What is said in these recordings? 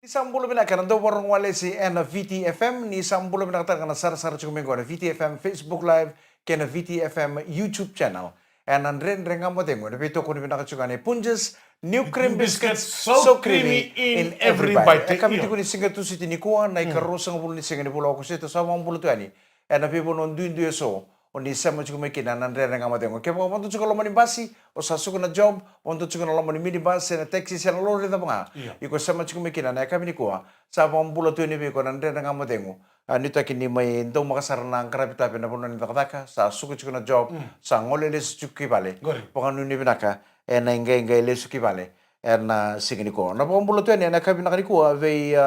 Isang bulo binaka nando warung wale si na VTFM ni isang bulo binaka kana sar chukumengo na VTFM Facebook Live kena VTFM YouTube channel. And andren renga mo dengo na bito kuno binaka chukane punjes new cream biscuits so creamy in every bite. Kami tiku ni singa tu siti ni kuan na ikarosa ng bulo ni singa ni bulo ako sito sa mga bulo tu ani. And na pipo non duin duyo so. Oni sama chukumeki na nandre renga mo dengo. Kaya mga wanto chukalo mani basi o sasuko na job wanto chukalo mani mini basi na taxi sa lori na mga. Iko sama chukumeki na kami ni kuha. Sa mga bulo tu ni biko nandre renga mo dengo. Nito kini may ndo makasar na ang karapita pinapunan ni takataka sa suko chuko na job sa ngolele su chuki bale. Pakan ni binaka na ingay le suki bale. Na sigini ko. Na mga bulo tu ni na kami nakanikuha vei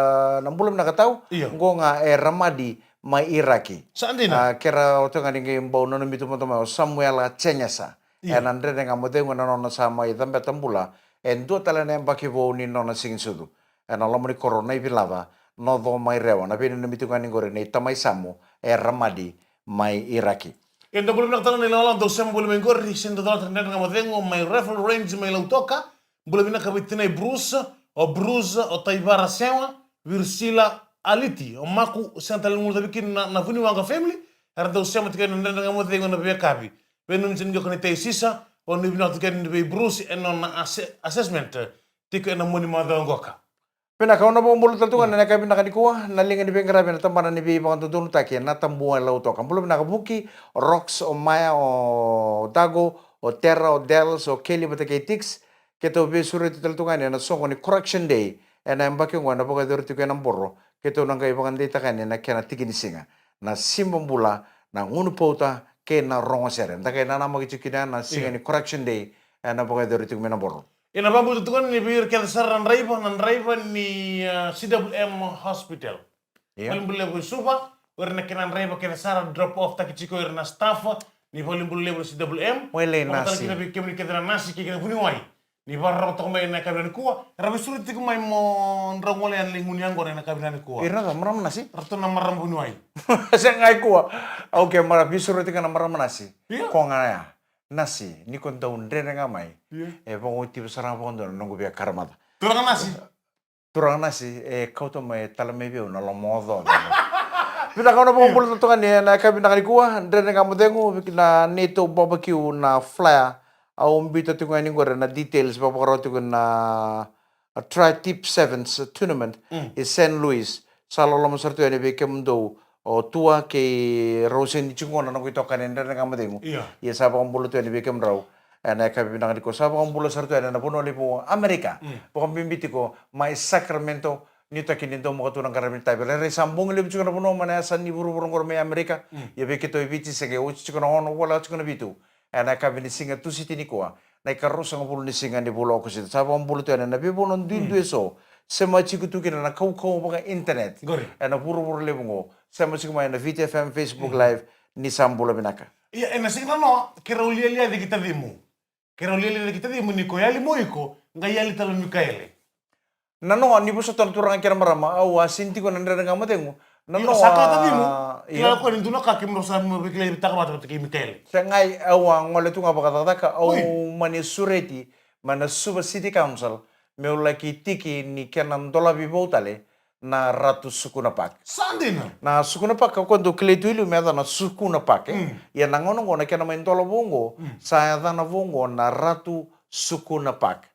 nang bulo nakataw. Ngo nga ramadi mai Iraki. Saan din? Kera oto nga ningi mbau nono mitu mo tomo Samuel Chenyasa. Andre nga mote ngo nono sa mai tambe tambula. Dua tala na mbaki vo ni nono singin sudu. Alam ni corona ibilava no do mai rewa. Na pini mitu nga ningore ni tamai samu ramadi mai Iraki. Endo boleh nak tangan nilalang do sama boleh mengor sendo dal tanda nga mote ngo mai rifle range mai lautoka. Boleh bina kabitina Bruce o Taibara sewa virsila aliti o maku sental ngul tabi kin na funi wanga family era do sema tikan ndanga nga mo tengo na be kabi benum sin jokni tay sisa o ni bina tikan be Bruce en on assessment tiko en moni ma do ngoka Pena kau na bombolo tantungan na kabi nakanikuha nalinga ni bengrabe na tambana ni biba kanto dulu taki na tambua lauto kan belum nakabuki rocks o maya o dago o terra o dels o keli bataketix keto be surat tantungan na songo ni correction day ena mbaki ngwana boka dor tiko na borro keto nang kai bakan data kan na kena tigini singa na simbambula na ngunu pauta ke na rongo sere nda kai na nama kichikina na singa ni correction day na boka dor tiko na borro ina bambu tukan ni bir kel saran raiba ni CWM hospital paling bule bu suba werna kenan raiba kel saran drop off takichiko werna staff ni paling bule bu CWM wele nasi kita kemni kedra nasi kikena funi wai ni barra to mai na kabina kuwa rabi sulit tiku mai mo ndrongole an linguni angore na kabina kuwa irna ka maram nasi rato na maram funi wai sa ngai kuwa okay mara bisuro tika na maram nasi ko ngaya nasi ni kon daun ndre nga mai bongo tipu sarang bongo nongo bia karamata turang nasi kau to mai talame bio na lo modo Pina kau na bongo pulo to kan na kabina ka kuwa ndre nga mo dengo na nito barbecue na flyer au mbita tu ngani ngore na details ba bakaro tu na tri-tip sevens tournament in St. Louis salolo mo sartu ani be kemdo o tua ke rosen ni chungona na ko tokan enda na kamademo ya sa ba mbulo tu ani be kemrau ana ka binang ko sa ba mbulo sartu ani na puno lipo Amerika po bimbiti ko mai Sacramento ni to kinindo mo ko tunang karami tabi re sambung lipo chungona puno mana sa ni buru-buru ngor me Amerika ya be kito ibiti sege uchi chungona ono wala chungona bitu ana kabini singa tu siti ni kuwa na ikarosa ng bulu ni singa ni bulo ako sito sabo ang bulu to ana na bibo non dindu eso sema chiku tu kina na kau baka internet ana puro lebongo sema chiku mai na VTFM Facebook Live ni sambulo binaka iya ena singa no kira ulia de kita dimu ni ko yali moiko ngayali talo Mikaele nano ni buso turang kira marama au asinti ko nandra nga matengo nano sakata dimu kila ko ni tunaka kimro sa mo bikle bitakama to Mikaele sangai awang ngole tunga bakataka au mani sureti mana suba city council meulaki tiki ni kenan dola bibotale na ratu sukuna pak sandina na sukuna pak ko ndo kletu ilu meda na sukuna pak ya nangono ngona kenan main dola bongo saya dana bongo na ratu sukuna pak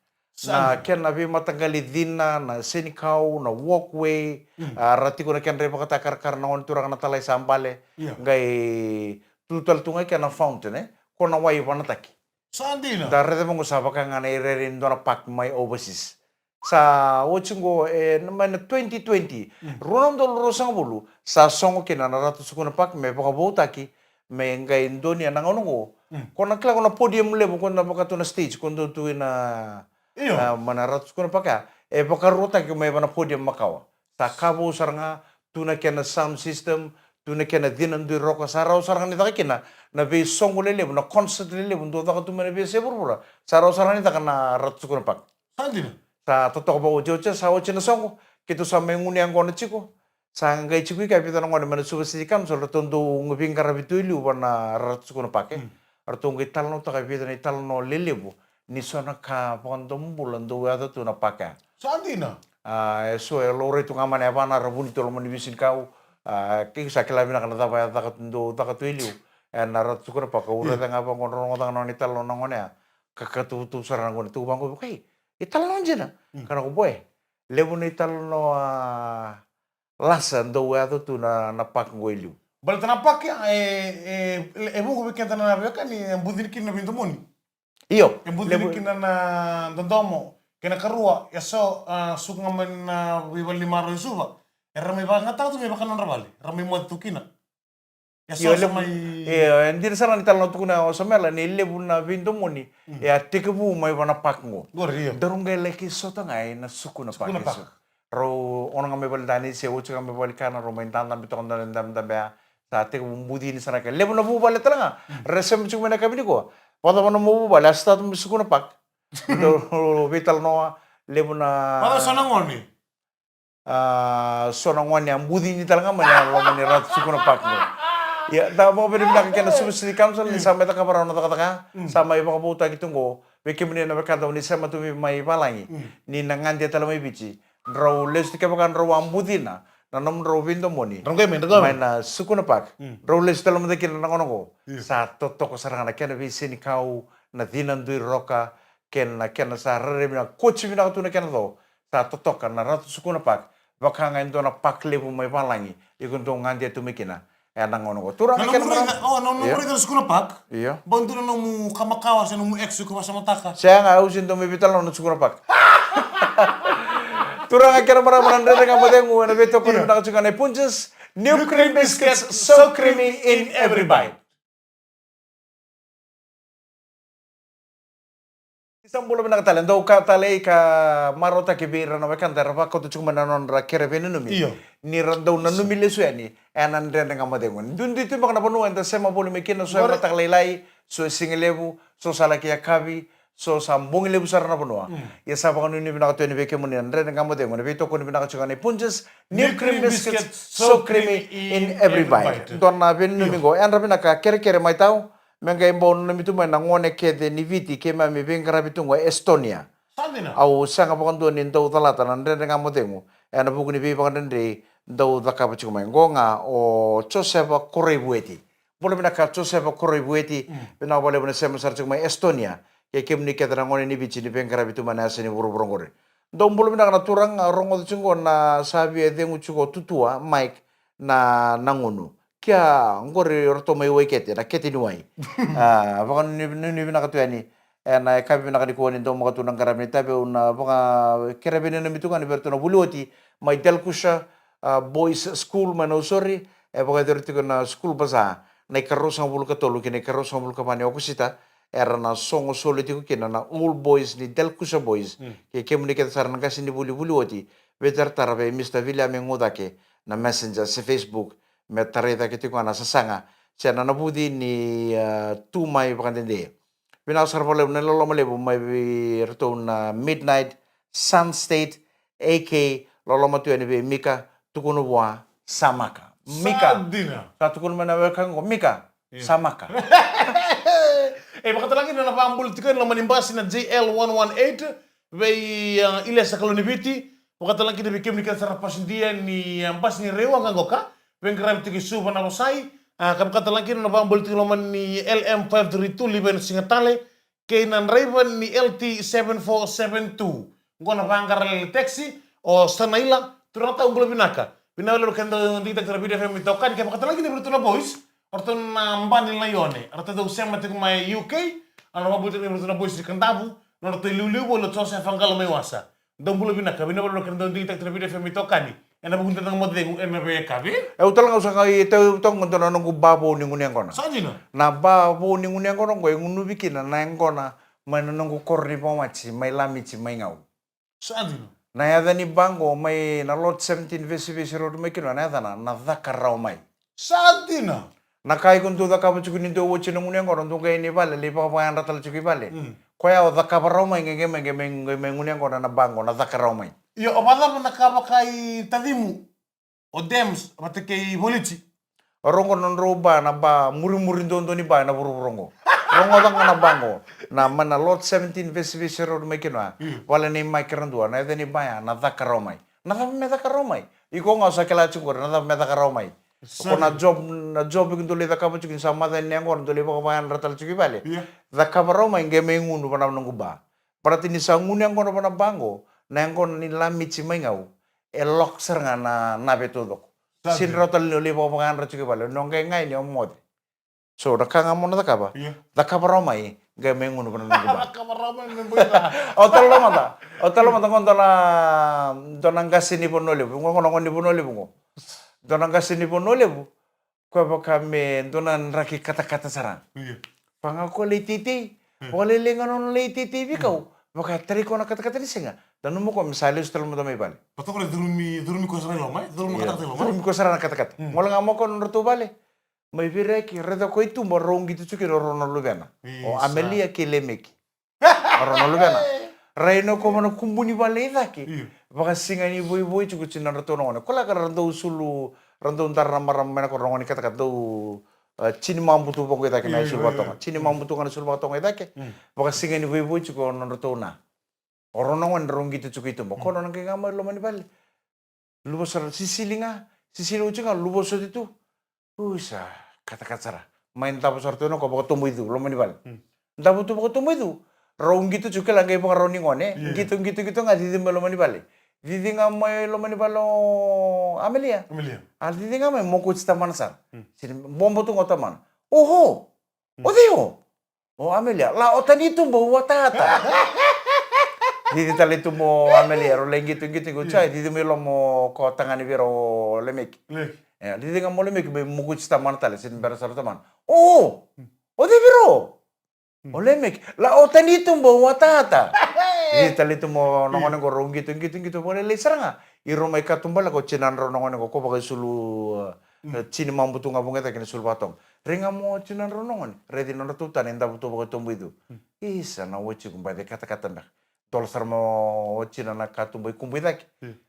na kena bi matanggali dina na senikau na walkway rati ko na ken repa kata karkar na on turang na talay sambale ngai tutal tungai kena fountain ko na wai wanataki sandina da rede mo sa baka nga na irerin do na pak mai overseas sa ochungo na 2020 runam do rosang bulu sa songo kena na ratu sukuna pak me baka botaki me ngai Indonesia na ngono ko na kla ko na podium level ko na baka to na stage ko do tu na mana ratus kuna paka baka rota ke may mana podium makawa sa kabo saranga tuna kena sound system tuna kena dinan du roka sarau saranga ni takina na be song lele na concert lele do ta tu mena be seburbura sarau saranga ni takana ratus kuna pak sandina sa totok ba ojocha sa oche na song kitu sa menguni ang gona chiko sa ngai chiko ka pita ngona mana subsidikan so tondo ngubing karabitu ilu wana ratus kuna pak artung ital no ta pita ital no lele bu ni sona ka pondom bulan do ada tu na paka sandina so lore tu ngamane apana rabuni tolo mani bisin kau ki sakila bina kana tapa takatundo takatuiliu narat sukura pa kaura tanga pa ngono ngotang noni talo nongone kakatu tu sarana ngone tu bangko kai ital nonjena kana ko boy lebu ni talo no lasa ndo wa tu na pak ngoiliu Bal tanapak ya buku bikin tanah beka ni budin kin na bintu muni. iyo Budin kin na dondomo kena karua ya so suk ngamen wibal lima suba. Rami ba ngata tu me bakan rabali. Rami mo tukina. Ya so mai iyo ndir sarana talo tu na osamela ni lebu na bintu muni ya tikebu mai bana pak ngo gori. dorunga leki soto ngai na suku na pak ro ono ngame bal dani se uchu ngame bal kana ro main tantam bitok ndam ndam ndam Tati budi ni sana ke lebu na bu bale tanga resem cuma na kami ko pada mana mu bale asta tu suku na pak do vital no lebu na Pada sonangoni sonangoni yang budi ni talanga mana lo mani rat suku na pak no ya da mo beri bilang kena subsidi council ni sampai taka para nota kata sama ibu kabu tak itu go beki meni na berkata ni sama tu mai balangi ni nangan dia talamai bici ro les tikabakan ro ambudi na nanom Robindo moni. Main suku na pak. Roles dalam mendekir na ngono sa toto ko sarang na kena visi ni kau na dinan dui roka kena sa rere na coach mina tu na kena do. Sa toto kan na ratu suku na pak. Baka ngayon do na pak lebu may palangi. Ikun do ngandia tu mikina. Na ngono ko. Turang kena no suku na pak. Iya. Bantu na mu kamakawa sa mu ex ko sa mataka. Saya nga usin do may vital no suku na pak. Turang akhirnya marah dengan badengu na beto ko na nakachukane punches new cream biscuits so creamy in every bite. Isang bulo na katalen do ka tale ka marota ke bira na wakan daraba ko tu cuma nanon ra kere benenumi. Ni rando na numile suani enan den dengan badengu. Dundi tu makna ponu enta sema bolo mekina so matak lailai so singelebu so salaki akabi so sambung lebu sarana penua. Ya sa pakanu ni binaka tuani beke muni andre dengan kamu tengok. Nabi toko ni binaka cakap punches new cream biscuits so creamy in every bite. Tuan nabi ni bingo. Yang rabi naka kere mai tahu. Mengai mbon nami tu mai nangone kede ni viti kema mi bengkara bitungo Estonia. Au sanga pakan tuan ni tau talata andre dengan kamu tengok. Yang nabi ni bingo pakan andre tau takap cuma ngonga o Joseph Korebueti. Boleh binaka Joseph Korebueti. Binaka boleh binaka saya mesar cuma Estonia. Ya kem ni kita ngone ni bici ni pengkara bitu mana asini buru-buru ngore. Dong belum nak turang rongo cunggo na sabi edengu cunggo tutua Mike na nangunu. Kia ngore orto mai wekete na keti nuai. Bakan ni nak tu ani. Na kabi nak dikuani dong makatu nang karami tapi una baka kerabine na mitungan bertu na buluoti mai delkusha boys school manosori baka dertu na school basa na karosang bulu katolu kini karosang bulu kapani okusita. Era na songo solo tiku kena na all boys ni delkusha boys ke kemuni kita sarana kasi ni buli oti betar tarabe Mr. William ngodake na messenger sa Facebook me tareta ke tiku ana sasanga siya na nabudi ni tumay pakandende pinasar pala na lolo malebu may rito na Midnight Sun State AK lolo matuya ni Mika tukunubwa Samaka Mika tukunubwa na welcome Mika Samaka Bakit lagi na napambul tikan na manimbasi na JL118 bay iles sa kalunibiti. Bakit lagi na bikim ni kan sa pasindia ni ambas ni rewa nga goka. Ben kram tiki suba na rosai. Kapkata lagi na napambul tikan naman ni LM532 liben singatale. Kay nan Raven ni LT7472. Ngo na pangkar le taxi o sanaila turang taong bulo binaka. Pinawala kan di tak terlebih dahulu mitokan. Kapkata lagi na bertu na boys. Orto na mbani na yone. Orto daw sema tika may UK. Ano mabuti ni na boys di kantabu. Orto ilulubo lo tsosa fangala may wasa. Daw bulo binaka. Binabalo kan daw di tak terlebih dahulu mitokan ni. Ena bukunta ng modeng ena be kabi. Utol nga usah kay tong ngon tono nung babo ni ngunyang kono. Saan na? Na babo ni ngunyang kono ko yung nubikin na yang kona may nung korni po machi may lamichi may ngaw. Saan na? Na yada ni bango may na lot 17 vesi road may kino na yada na dhakaraw may. Saan na? Nakai kuntu dhakabu chukunin to wochi nung ngunyang kono nung kay ni bale lipa pa yan ratal chuki bale. Kaya o dhakaraw may ngenge may ngunyang kono na bango na dhakaraw may. Iyo, opala mo nakaba kay tadimu o dems mate kay bolichi. Rongo non roba na ba muri-muri dondo ni ba na buru-burongo. Rongo tang na bango. Na mana lot 17 vesivisi road mai kinwa. Wala ni mai kerandua na ni baya na takaromai. Na me takaromai. Iko nga sa kala chukur na me takaromai. Ko na job kin dole da kabu chukin sama da nyangor dole ba bayan ratal chuki bale. Da kabaromai nge me ngunu bana nungu ba. Parati ni sangun yang kono bana bango. Na yang kono ni lami chimai ngau. Elok seranga na betodok. Sin rotal dole ba bayan ratal chuki bale. Nongke ngai ni omod. So nakanga mo na takaba. Da kabaromai nge me ngunu bana nungu ba. Kabaromai membuita. Otalo mata kontola donang kasini ponole. Ngono ngoni ponole bungo. Donang kasini ponole bu. Ko baka me donan raki kata-kata sarang. Pangako le titi. Wale lenganon le titi bikau. Baka tari ko na kata-kata ni singa. Dan mo ko misaliustalo mo damay bale. Patoko le durumi ko sarang lomai. Durumi kata-kata lomai. Durumi ko sarang kata-kata. Mola nga mo ko nurto bale. May vireki reda ko itu mo rongi tu chuki rono lubena. O Amelia kilemeki. Rono lubena. Raino ko mana kumbuni bale daki. Baka singa ni boy chuku china rato no. Kola ka rando usulu rando ntar ramar mena ko rongoni kata-kata do chini mambutu boko daki na isul batonga. Chini mambutu kan isul batonga daki. Baka singa ni boy chuku no rato na. Orono ngon rongi tu chuku itu mo. Kono nang ngama lo mani bale. Lubo sar sisilinga. Sisilu chunga lubo so itu. Usa kata-kata sara. Main tapo sorto no ko boko tumbu itu lo mani bale. Tapo tu boko tumbu itu. Raung gitu juga lagi pang roni ngone. Gitu nggak didi lo mani bale. Didi ngamai lo mani balo Amelia. Al didi ngamai mau kucing taman sar. Sini bombo tu ngotaman. Oho. Odeo. Oh Amelia. La otan itu bawa tata. Didi tali tu mo Amelia. Ro lagi gitu cai. Didi melo mo ko tangani biro lemek. Ya, didi ngamau lemek mau kucing taman tali. Sini berasal teman. Oh. Ode biro. Olemek, la otan itu bawa tata. Ini tali itu mau nongonen ko rong gitu boleh leser nga. Iro mai katumbala ko cinan ro nongonen ko bagai sulu cini mambu tu ngabung kita kini sulu batong. Renga mo cinan ro nongon, redi nona tu tan enda butu bagai tumbu itu. Isa na woci kumbai de kata-kata ndak. Tol sar mo cinan na katumbai kumbai dak.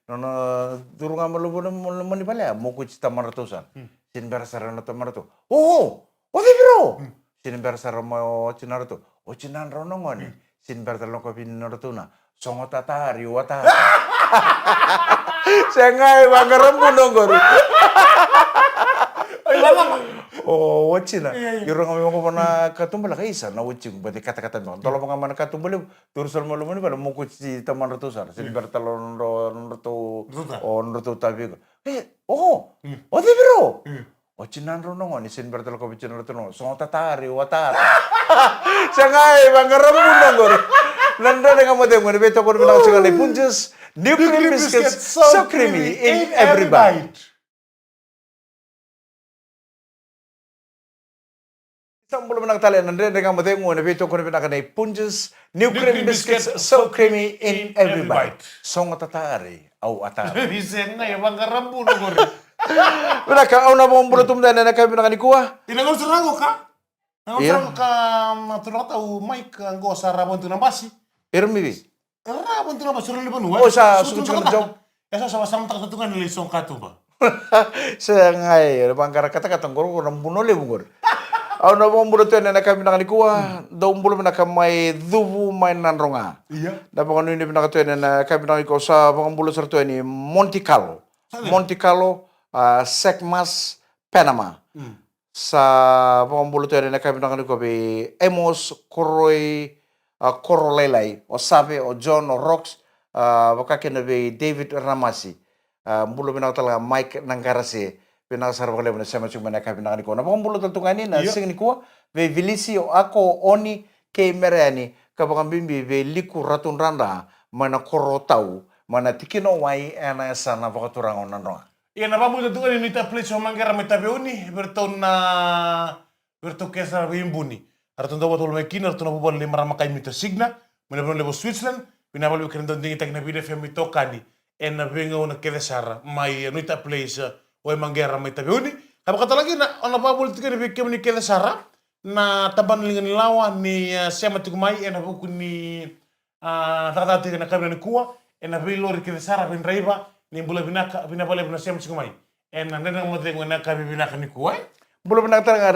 Nona durunga mo lubo mani bale mo ku cita maratusan. Sin berasar na to maratu. Oh, ode biro. Sin bersar mo cinar tu, o cinan ronongon, sin bersar lo kopi nortuna, songo tatari wata. Sengai banggaran punonggor. Oh, wacina. Yurang kami mau pernah katumbala kaisa, na wacing, berarti kata-kata bang. Tolong pengaman katumbala, turusan malu mana pada mau kuci taman ratusan, sin bersar nortu, oh nortu tapi. Oh, ode biro. O cinan ronongon isin bertel ko cinan rono so tatari watar. Sangai banggaram munongor. Nanda dengan model ngene beto ko binang singali punjes new cream biscuits so creamy in every bite. Sambul menang talian nanda dengan model ngene beto ko binang kanai punjes new cream biscuits so creamy in every bite. Song tatari au atar. Isengai banggaram munongor. Wala ka au na mo tum dana na kami na kuah. Tinangol serango ka? Nangol serango ka matulong tau Mike ang go sa rabon tu nambasi. Irmi bi. Rabon tu nambasi rin liban wa. Oh sa suku job. Esa sama sama tak tungan ni song ka tu ba. Sengai bangkara kata-kata ngor ko nambuno le bungor. Au na mo tu na kami na kuah. Daw mbulo na kamay dubu may nanronga. Iya. Dapat kanu ini pinakatu na kami na ko sa pangambulo sarto ni Monte Carlo. Monte Carlo Sekmas Panama. Sa pambulo tayo na kami ng kopi Emos Koroy Korolelay o Sabe o John o Rox baka kinabi David Ramasi. Mbulo pinaka talaga Mike Nangarasi pinakasarap ko lang na siya masyong manakapin na kaniko. Na pambulo taltunganin na sing ni kuwa ve Vilisi o ako oni kay Merani kapag bimbi ve liku ratun randa mana korotau mana tikino wai ana sana bakaturangon nanong. Iya na bamu tu kan ni ta place o mangera meta beuni berton na berto kesa bimbuni. Arton dawa tol mekin arton na bubal limara makai mita signa, mena bon lebo Switzerland, bina bal wikin don dingi tak na bide femi tokani. En na benga una kede sara mai no ta place o mangera meta beuni. Kapa kata lagi na ona babul tu kan bikem ni kede sara na taban lingan lawa ni sema tukumai en na buku ni tata tu na kabina ni kuwa en na bilor kede sara ben raiba. Ni bula binaka binabale bina sem sikumai. En nanda mo tengo na kabi binaka ni kuai. Bula binaka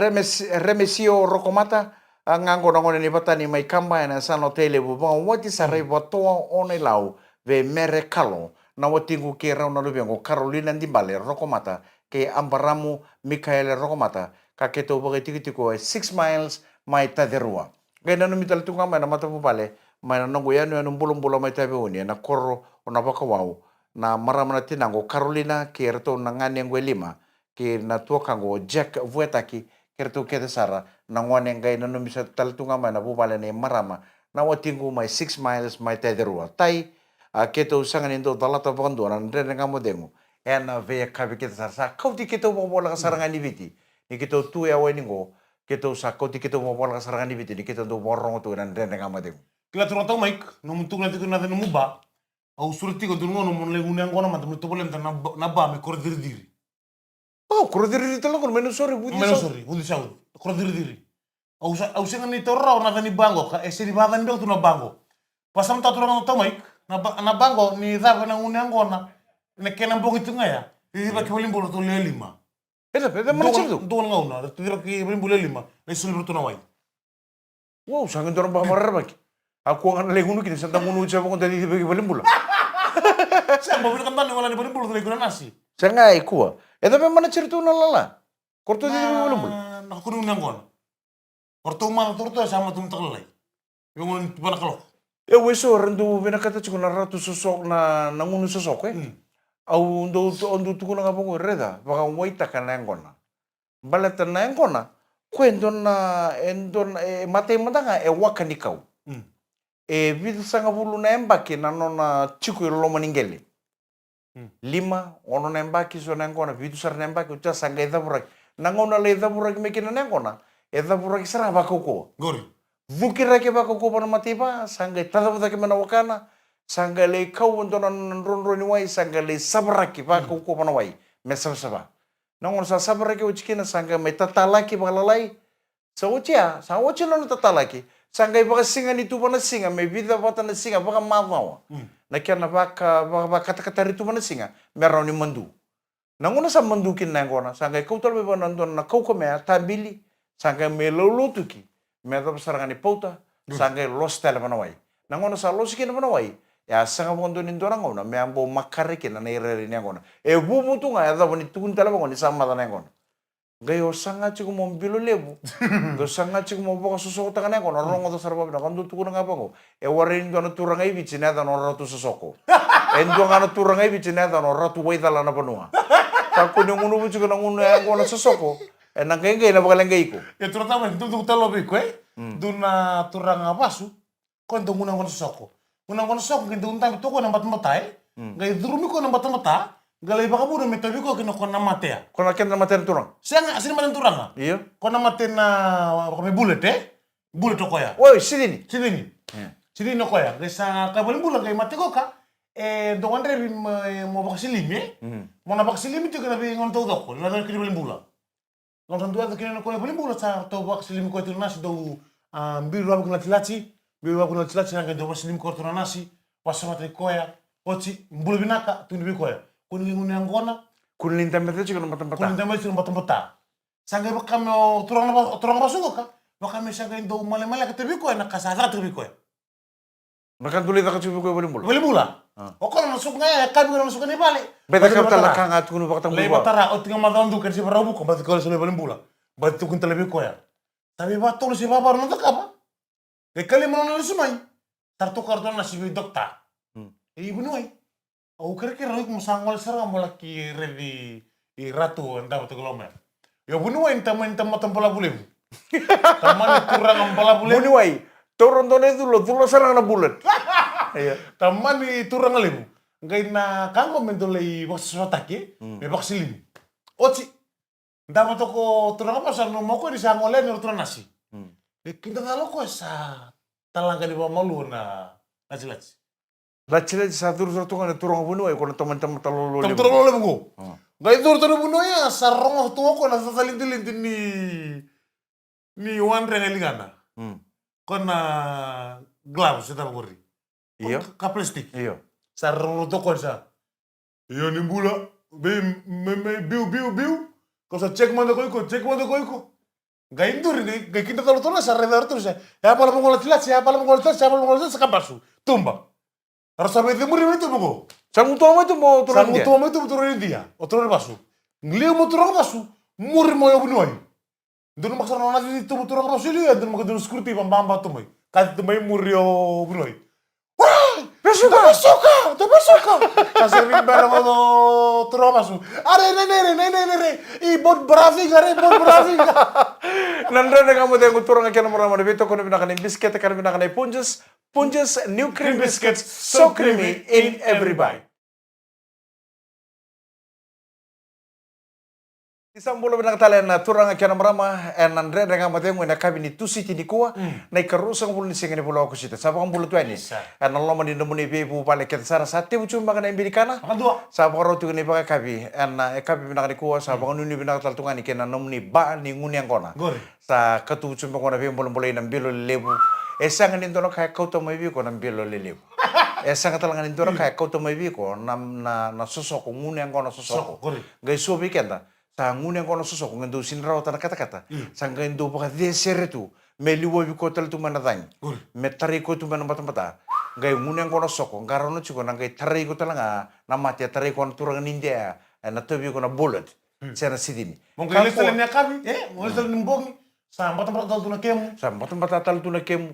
remesio rokomata ngango na ngone ni patani mai kamba na sa no tele bu ba wati sarai boto one lau ve mere kalo na watingu ke ra na lubengo Carolina Ndimbale rokomata ke ambaramu Mikael rokomata ka keto boge tikitiko 6 miles mai taderua gena no mital tunga mai na mata bale mai na nongo ya no bulum mai tabe oni na korro ona baka wau na maramana tinango Carolina ke reto na ngane ngwe lima ke na tuakango Jack Vuetaki kerto kete sara na ngone ngai na no misa tal tunga mai na bale ne marama na watingu mai 6 miles mai taderua tai keto sangan indo dalata bando na ndre nga modengo ena ve kabe kete sara kauti keto bobola ka saranga ni viti ni keto tu ya weningo keto sa kauti keto bobola ka saranga ni viti ni keto do borong tu na ndre nga modengo Kila turang tau maik, no mutuk na tiku na tenu muba, au surti ko dungo no mon le unang kono mata mutu bolem na ba me kor diri diri. Oh, kor diri diri talo kon menu sorry budi saud, kor diri diri. Au senga ni torra na tani bango, ka ese di badan do tu na bango. Pasam ta turang tau maik, na bango ni da na unang kono, ne kenang bong itu ngaya, di ba ke bolim bolo to le lima. Peda mana cerita? Doon ngau na, di ba ke bolim bolo lima, le sul bertu na wai. Wow, sangat orang bahamarar bagi. Aku akan lehunu kini sentang unu siapa kau tadi bagi balik bola. Saya mau bilang tentang ngolah di balik bola tadi guna nasi. Saya nggak ikut. Tapi mana cerita nalala? Korto tadi bagi balik bola. Nak kudu nang kon. Korto mal turto sama tum takalai. Yung ngon tibana kalau. Weso rendu bina kata cuma ratu sosok na nangunu sosok Au ndo tu kuna ngapong reda. Baka waita kan nangkona. Balata nangkona. Kuendon na endon mate matanga wakanikau. Vitu sanga bulu na embaki na nona chiku lo maningele. 5 ono na embaki so na ngona vitu sar na embaki ucha sanga eda burak. Nangona le eda burak mekina na ngona. Eda burak sara bakoko. Gori. Vukira ke bakoko pana matiba sanga tada buta ke mana wakana. Sanga le kau ndona ronro ni wai sanga le sabraki bakoko pana wai. Mesam saba. Nangona sa sabraki uchikina sanga metatalaki balalai. Sa uchia no tatalaki. Sanggai baka singa ni tuba na singa, may vida bata na singa, baka mamawa. Na kaya na baka kata-kata rito na singa, meron ni mandu. Nanguna sa mandu kin na ngona, sanggai kau talbe ba nandun na kau kamea, tabili, sanggai may lulutuki, may tapos ni pauta, sanggai los tala manaway. Nanguna sa los kin manaway, ya sanga mo nandun indora ngona, may ambo makarikin na nairari niya ngona. Bubuto nga, yata wani tukun tala ngona, isama na ngona. Gayo sanga chiku mo bilo lebu. Gayo sanga chiku mo baka susoko tangan ko narongo to sarba na kandu tuku nga bango. Warin do na turang ay bichi na no ratu susoko. Endo nga na turang ay bichi na no ratu way dala na panua. Tako ni ngunu bichi ko na ngunu ko na susoko. Nang kaya na baka langay ko. Terutama itu talo biko duna turang abasu ko ndo nguna ngona susoko. Nguna ngona susoko kintu unta to ko na batmatai. Gayo durumi ko na batmata. Galay baka muna may tabi ko kinukon na matea. Kung nakin na mater turang? Siya nga, sini man turang nga? Iyo. Kung na mate na may bullet Bullet o koya. Woy, sidini. Sidini. Sidini o koya. Kaya sa kabaling bulan kay mate ko ka, doon rin mo baka silimi Mo na baka silimi ito ka nabi ngon tau doko. Nalaga kini baling bulan. Ngon tantua ito kini nakoy baling bulan sa tau baka silimi ko ito nasi daw biru ako lati-lati. Biru ako lati-lati na kaya daw silimi ko ito nasi. Wasa mate koya. Ochi, mbula binaka, tundi koya. Kuning ngona kuning tempat itu juga tempat tempat sanggai baka mo turang basugo ka baka may sanggai do male ka tebi ko na kasada tebi ko makan tulit ka chubi ko boleh bula o kono masuk ngaya kabi kono masuk ni bale beta ka tala ka ngat kunu bakta le batara o tinga madandu kan si barabu ko bat ko sele bula bat tu kun telebi ko ya tapi ba tolo si baba no takapa ke kali mo na sumai tartu karton na si dokta ibu noi au kira-kira aku musangol serang laki ready ratu anda betul lomer. Ya bunuai taman tempola bulem. Taman turang ampala bulem. Bunuai. Turun itu lo serang na bulet. Iya. Taman turang lebu. Ngai na kango mentolei bos sotaki, me baksilim. Oci. Ndama toko turang apa sa no moko di sangole ni turang nasi. Kita talo ko sa talangka di bawah malu na nasi. Lacile satu kan turang bunuh ya kalau teman-teman terlalu lebu ko. Ngai tur bunuh ya sarong tuwa ko na sasalintilin ni wan rengelingana. Kona gloves kita bakori. Iya. Ka plastik. Iya. Sarong to ko sa. Iyo ni bula biu. Kau sa check man ko. Gaindur, gai kita tahu sa redor terus ya. Ya pala mo tilat, ya pala mo tilat, ya pala mo tilat sa kabasu. Tumba. Harus sampai timur itu mo. Sang utama itu mau turun Sang dia. utama itu turun dia, o turun basu. Ngliu mo turun basu, muri mo yo bunuai. Dunu maksa na nasi itu mo turun basu liu, dunu maksa dunu security pambamba tumai. Kasi tumai muri yo bunuai. Te besuka. Kasi rimbera mo turun basu. Are ne. I bot bravinga. Nandre na kamu tengok turun akan nama de beto kono binakan biscuit kan binakan punjes new cream biscuits so creamy in every bite. Isang bulan binang talen na turang akan marama en Andre dengan matemu na kabini tu siti di kuah na ikarusang bulan singa ni pulau aku sita. Sabang bulan tu ini. En Allah mandi nemuni bebu pale kita sara sate ucum makan embirikana. Sabang orang tu ni pakai kabi en kabi binang di kuah sabang nuni binang taltungan ni kena nemuni ba ni nguni yang kona. Sa ketu ucum kona bebu bulan nam bilo lebu. Esang ni tono kai kau to mai bi ko nam bilo lebu. Esang talangan ni tono kai kau to mai bi ko nam na sosok nguni yang kona sosok. Gai so bi kenda. Tangun yang kono sosok ngendo sinraw tan kata-kata sangga indo baka desere tu meliwo bi kotel tu manatang metari ko tu manamata ngai ngun yang kono soko ngarono chiko ngai tari ko talanga namati tari ko turang nindia na tobi ko na bullet sena sidini mongko lesel ni akabi mo lesel ni mbongi sambat tal tu na kemu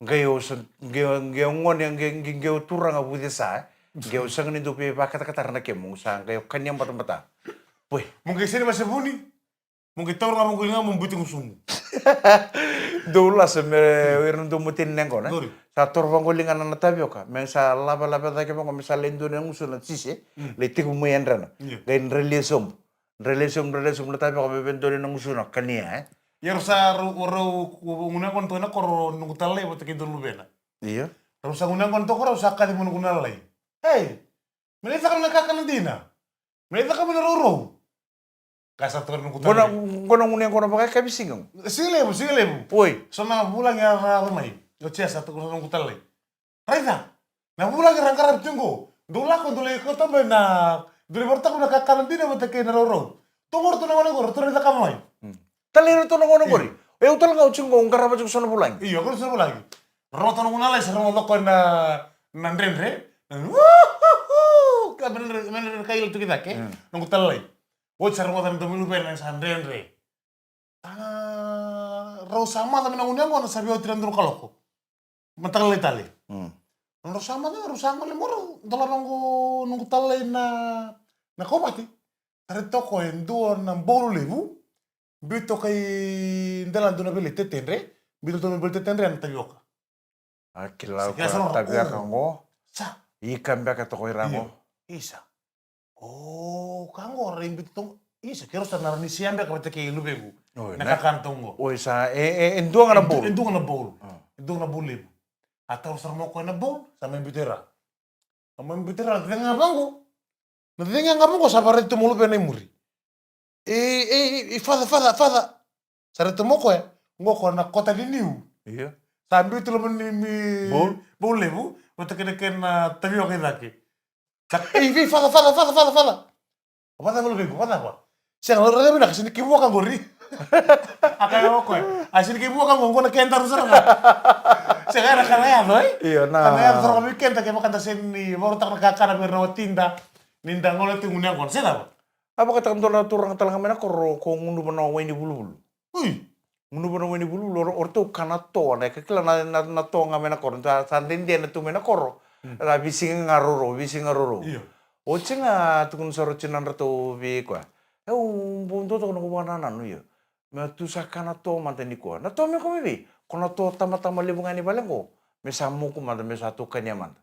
ngai o ngai ngon yang ngai turang abu desa ngai sang ni do pe kata-kata na kemu sang ngai kanyang mata Weh, mungkin sini masih buni. Mungkin tahu nggak mungkin nggak membutuhkan sumu. Dulu lah sebenarnya orang tu mutin nengko, na. Satu orang golingan anak tabioka, mengsa laba tak kemana, mengsa lendu neng usul sisi, letik umuyan rana. Gain relation na tabioka bebendo neng usul nak kania. Ya rusa nguna kon tu na koro nunggu talai buat kita dulu bena. Iya. Rusa nguna kon tu koro rusa kadi mau nunggu nalai. Hey, mereka kan nak kakan dina. Mereka kan menurut kasar tuh nunggu talai. Kono nguna kono pakai kabi singgung. Silebu. Woi. Sama bulan ya ramai. Yo cia satu kono nunggu talai. Raisa. Na bulan rangkara tunggu. Dula ko dulu ko tambe na. Dulu bertak na kakan dina buat ke naroro. Tunggu tu nangone gor, tu na kamai. Talero tu nangone gori. Eu tal ngau cunggo ngkara baju sono bulan. Iya, ko sono bulan. Roto nunggu nalai sarong lokon na nandrenre. Bener kail tu kita ke nunggu talai. Wo sarong tan tu minu pernah sandrenre. Rosama tapi nunggu nunggu sabi o tiran dulu kaloko. Mentalai tali. Rosama le moro dolar nunggu talai na komati. Tare toko en duo na bolu lebu. Bito kai dalan duna beli tetenre. Bito tu beli tetenre an tabioka. Akilau ko tabioka ngo. Sa. Ikan baka toko irango. Isa. Oh, kango ring bitong isa kero sa narani siambe ka ke lubegu. Nakakantongo. O isa enduang na bol. Enduang na bol. Enduang na bol lebu. Atau sarmo ko na bol sa membitera. Ang membitera denga bango. Nadenga ngabango sa barito mo lupe na muri. Fada. Sarito mo ko ngoko na kota diniu. Iya. Sambil itu lo mi bol lebu, untuk kena tabio kayak lagi. Fada. Apa tak boleh bego, apa? Siang lo rada bina kesini kibu kan gori. Akai mo ko. Asin kibu kan gongo na kentar usar ka. Siang ada kanaya boy. Iya na. Kanaya usar kami kenta kaya makan sini baru tak nakakana bernawa tinda. Ninda ngolo tu ngunyang kon. Sila ba? Apa kata kamu tuh turang talang mana koro ko ngundu benawa ini bulu. Uy. Ngundu benawa ini bulu orto kanato na kekila na to ngamena koro. Santin dia na tumena koro. La bising ngaroro. Iya. Ochenga tukun soro chinan rato bi kwa. Bunto to ko wana nanu yo. Me tu sakana to manteni ko. Na to me ko bi. Kono to tama-tama libungani balengo. Me samu ko manda me satu kanyaman.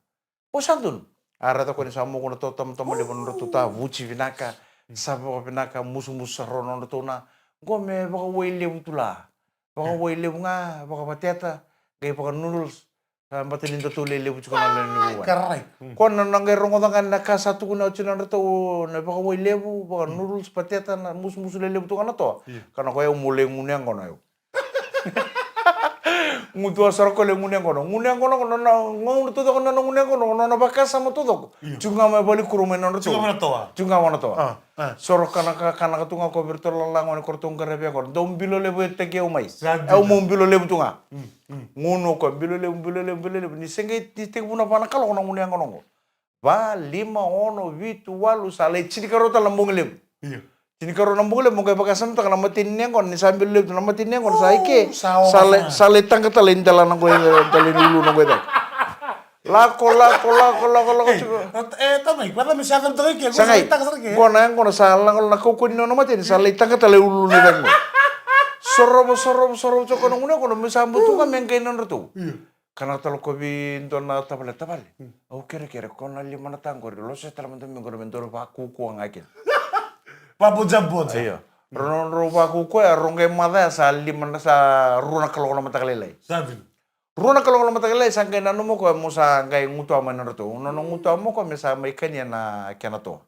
O santun. Arata ko ni samu ko to tama-tama libun rato ta vuci vinaka. Sabo vinaka musu-musu rono rato na. Go me baka wele butula. Baka wele bunga, baka pateta. Gay baka noodles. Batin itu tuh lele bukan lele bukan. Karai. Kon nangger rongo tangan nak satu kuna ucinan reto na baka way lebu baka noodles pateta na mus lele bukan to. Karena kau yang mulai ngunyang kono yo. Mutua sarko le ngune kono na ngonu todo kono ngune kono na bakasa mo todo. Chunga me bali kurume no to. Chunga wana to. Soro kana tunga ko virtual lang wana kortong karebe ko. Dom bilo le bete ke umai. Au mum bilo le tunga. Ngono ko bilo le ni senge ti te buna pana kala kono ngune kono. Va lima ono vitu walu sale chini karota lambung lem. Chini karo lambung lem mo kay bakasam ta kana matin kon ni sambil lem na matin kon saike. Sale tangka talin dalan ng dalin lulu ng gweda. Lako. Tamay, para masyadong tagay kaya. Sangay, kona salang ko nakukunin no naman din. Sale tangka talin lulu ni dang. Sorob choko nung una kono misambu tu ka mengkay nan ratu. Kana talo ko binto na tabale. O kere kona lima na tangko lo sa talaman tuming kono bentoro pa kuku ang akin. Papod-jabod. Iya. Ronon rupa kuku ya rongke mata sa lima na sa runa kalau kono matakalelay. Sabi. Runa kalau kono matakalelay sangkay nanu mo ko mo sa kay ngutu ama nan ratu. Nono ngutu mo ko mesa may kanya na kana to.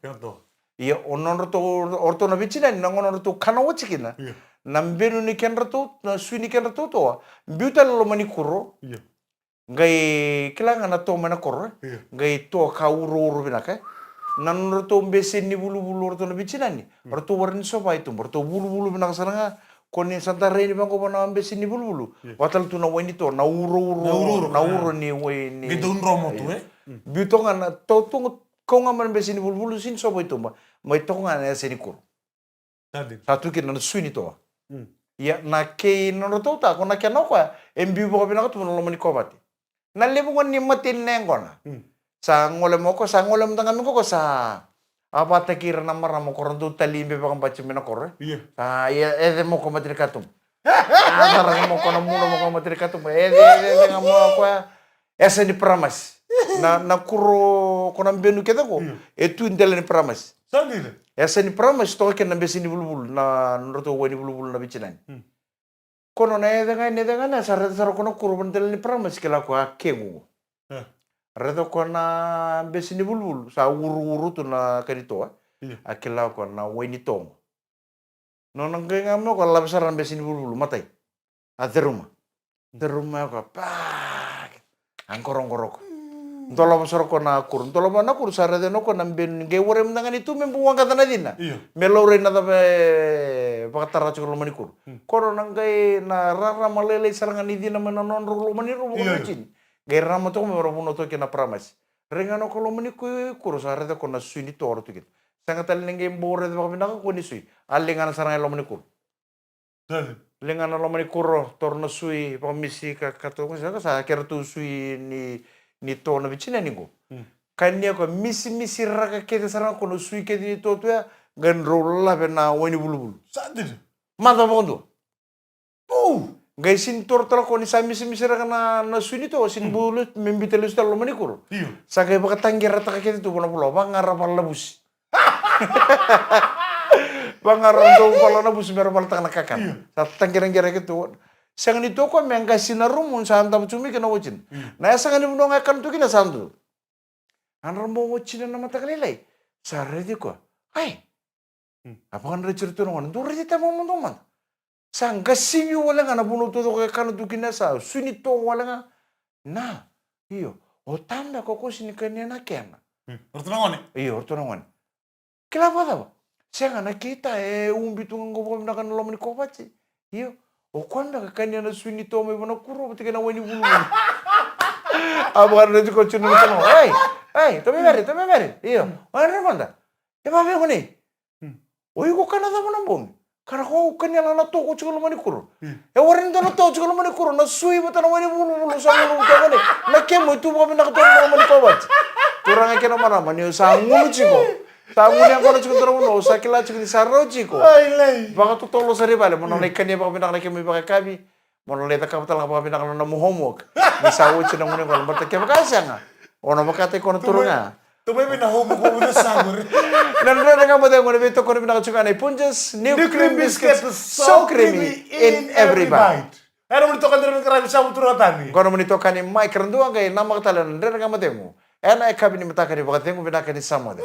Iya onon ratu orto na bichina nangono ratu kana wachikina. Iya. Nambenu ni ken ratu na sui ni ken ratu to. Biuta lo mani kuro. Iya. Gai kilangan na to mana kuro. Iya. Gai to ka uru binaka. Nan ratu besin ni bulu-bulu ratu na bichina ni. Ratu warni sopa itu. Ratu bulu-bulu binaka saranga. Koni Santa Reni bangko bana besin ni bulu-bulu. Watal tu na wani to na uru ni wani. Gitu unromo tu Biuta na to kau ngaman besin ni bulu-bulu sin sopa itu ma. Mai to ngana ya seni kuro. Satu kira na sui ni to. Ya na kei no to ta ko na kya no kwa embi bo bina ko to no mani ko bati na lebu kon ni matin nengona sa ngole mo tanga ko sa apa ta kira na mara mo ko rondu talimbe ba kan bachi mena ko ya ede mo ko matri katum ara mo ko na muno mo ko matri katum ede ngamo ko esa ni pramas na kuro ko na benu keda ko etu indele ni pramas Sandile. Esa ni pramas to ke na besini bulu-bulu na nroto wani bulu-bulu na bichinan. Kono na edanga na sa kono kurban tel ni pramas ke la ko akengu. Redo ko na besini bulu-bulu sa uru tu na kanito akela ko na wani tong. No nang ngamo ko labsaran besini bulu-bulu matai. Aderuma. Deruma ko pa. Angkorong-korok. Ntolo masoro ko na kur, ntolo na kur sare de no ko namben ge wore mnanga ni tu membu wanga tana dina. Melore na tabe pakatara chukro mani kur. Kono nangai na rara malele sarangan ni dina menanon ru mani ru mani. Ge rama to me robuno to ke na pramas. Rengano ko mani kur sare de ko na suini to orto ke. Sangatal nenge mbore de bakina ko ni sui. Alengan sarangan lo mani kur. Lengan lo mani kur torno sui pamisi ka kato ko sa kertu sui ni to na bichina ningo. Kanya ko misi raka kete sarang kono sui kete ni to ya gan rolla bena wani bulu-bulu. Sadir. Mata bondo. Gai sin tortala ko ni sa misi raka na sui ni to sin bulu membitelu sta lo manikuro. Sa kay baka tanggira ta kete to bono pulo bangara pala bus. Bangara do pala na bus mero pala na kakan. Sa tanggira kete sang ni to ko menga sinarum mun santa cumi kena wocin. Na sang ni munong akan tu kina sandu. Anar mo wocin na mata kalilay. Sare di ko. Ay. Apa kan recur tu nongan. Dure di tamo mun man. Sang gasimi wala nga na buno to kan tu kina sa. Suni to wala nga. Na. Iyo. O tanda ko sini kanya na kena. Orto nongan. Iyo orto nongan. Kenapa daw? Siya nga nakita umbitungan ko na kan lo ni ko bachi. Iyo. O kwanda kakanya na swini to may mana kuro pati kana wani bulu. Abar na ko chunu na kono. Hey, tome meri. Iyo. Ano manda? E ba be ngoni? Oi ko kana da mana bom. Kana ko kanya na to ko chulo mani kuro. E warin to na to chulo mani kuro na sui bata na wani bulu sa ngulu to ngoni. Na kemo tu ba na to mani ko bat. Turang ke na mana mani sa ngulu chiko. Tamu yang kono cukup terus no sakila cukup saroji ko. Baka tu tolo sari bale mono lekan dia baka pindak lagi mi baka kabi. Mono leta kapital baka pindak na mu homework. Bisa uci na mune kono bertek baka sanga. Ono baka te kono turunga. Tu may na homework ko na sabor. Nan na nga mo de mono beto kono pindak cukup anay punjas new cream biscuit so creamy in every bite. Ano mo kan dere karabi sa muturatan ni. Kono mo nito kan ni Mike rendu ang kay namak talan dere nga mo de mo. Ena e kabi ni mata kan baka tengo pindak ni samode.